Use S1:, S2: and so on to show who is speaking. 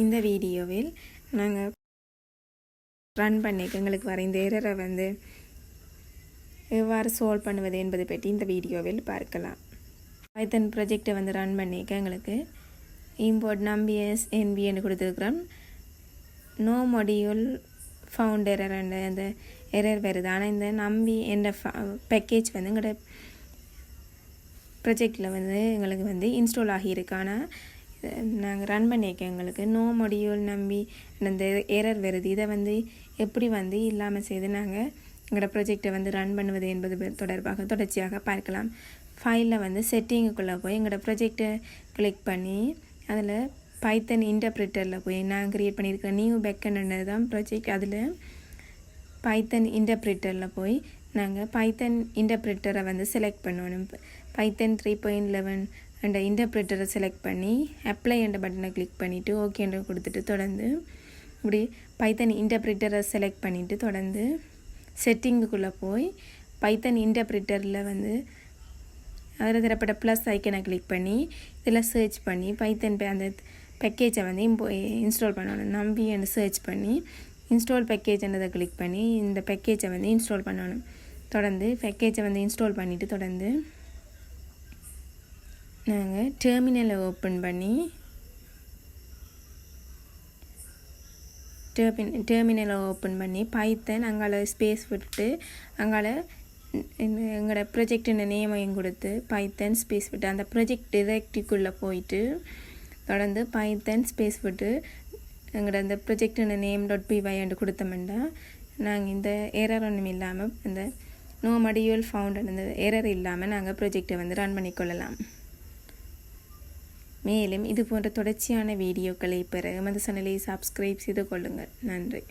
S1: இந்த வீடியோவில் நாங்கள் ரன் பண்ணிக்க எங்களுக்கு வர இந்த எரரை வந்து எவ்வாறு சால்வ் பண்ணுவது என்பதை பற்றி இந்த வீடியோவில் பார்க்கலாம். பைத்தன் ப்ராஜெக்டை வந்து ரன் பண்ணிக்க எங்களுக்கு இம்போர்ட் நம்பிஎஸ் என்பின்னு கொடுத்துருக்குறோம். நோ மொடியூல் ஃபவுண்ட் எரர் அந்த எரர் வருது. ஆனால் இந்த நம்பி என்ற பேக்கேஜ் வந்து எங்களோட ப்ராஜெக்டில் வந்து எங்களுக்கு வந்து இன்ஸ்டால் ஆகியிருக்கு. ஆனால் நாங்கள் ரன் பண்ணியிருக்கோம். எங்களுக்கு நோ மொடியூல் நம்பி அந்த எரர் வருது. இதை வந்து எப்படி வந்து இல்லாமல் செய்து நாங்கள் எங்களோட ப்ராஜெக்டை வந்து ரன் பண்ணுவது என்பது தொடர்பாக தொடர்ச்சியாக பார்க்கலாம். ஃபைலில் வந்து செட்டிங்குக்குள்ளே போய் எங்களோட ப்ராஜெக்டை கிளிக் பண்ணி அதில் பைத்தன் இன்டர்பிரிட்டரில் போய் நான் க்ரியேட் பண்ணியிருக்கிற நியூ பேக்கெண்ட் தான் ப்ராஜெக்ட். அதில் பைத்தன் இன்டர்பிரிட்டரில் போய் நாங்கள் பைத்தன் இன்டர்பிரிட்டரை வந்து செலக்ட் பண்ணணும். பைத்தன் 3.11 அந்த இன்டர்பிரிட்டரை செலக்ட் பண்ணி அப்ளை என்ற பட்டனை கிளிக் பண்ணிவிட்டு ஓகேன்ற கொடுத்துட்டு தொடர்ந்து இப்படி பைத்தன் இன்டர்பிரிட்டரை செலக்ட் பண்ணிவிட்டு தொடர்ந்து செட்டிங்குக்குள்ளே போய் பைத்தன் இன்டர்பிரிட்டரில் வந்து அதில் தரப்பட்ட ப்ளஸ் ஐக்கனை கிளிக் பண்ணி இதில் சர்ச் பண்ணி பைத்தன் அந்த பேக்கேஜை வந்து இன்ஸ்டால் பண்ணணும். நம்பி என்று சர்ச் பண்ணி இன்ஸ்டால் பேக்கேஜ்ன்றதை கிளிக் பண்ணி இந்த பேக்கேஜை வந்து இன்ஸ்டால் பண்ணணும். தொடர்ந்து பேக்கேஜை வந்து இன்ஸ்டால் பண்ணிவிட்டு தொடர்ந்து நாங்கள் டெர்மினலை ஓப்பன் பண்ணி டெர்மினலை ஓப்பன் பண்ணி பைத்தன் அங்கால ஸ்பேஸ் விட்டு அங்கால எங்களோட ப்ராஜெக்டின் நேமையும் கொடுத்து பைத்தன் ஸ்பேஸ் விட்டு அந்த ப்ராஜெக்ட் டிரெக்டிக்குள்ளே போயிட்டு தொடர்ந்து பைத்தன் ஸ்பேஸ் விட்டு எங்களோட அந்த ப்ராஜெக்டின் நேம் .py என்று கொடுத்தோம்னா நாங்கள் இந்த எரர் ஒன்றும் இல்லாமல் இந்த நோ மொடியூல் ஃபவுண்ட் அந்த எரர் இல்லாமல் நாங்கள் ப்ராஜெக்டை வந்து ரன் பண்ணிக்கொள்ளலாம். மேலும் இது போன்ற தொடர்ச்சியான வீடியோக்களை பெற எமது சேனலை சப்ஸ்கிரைப் செய்து கொள்ளுங்கள். நன்றி.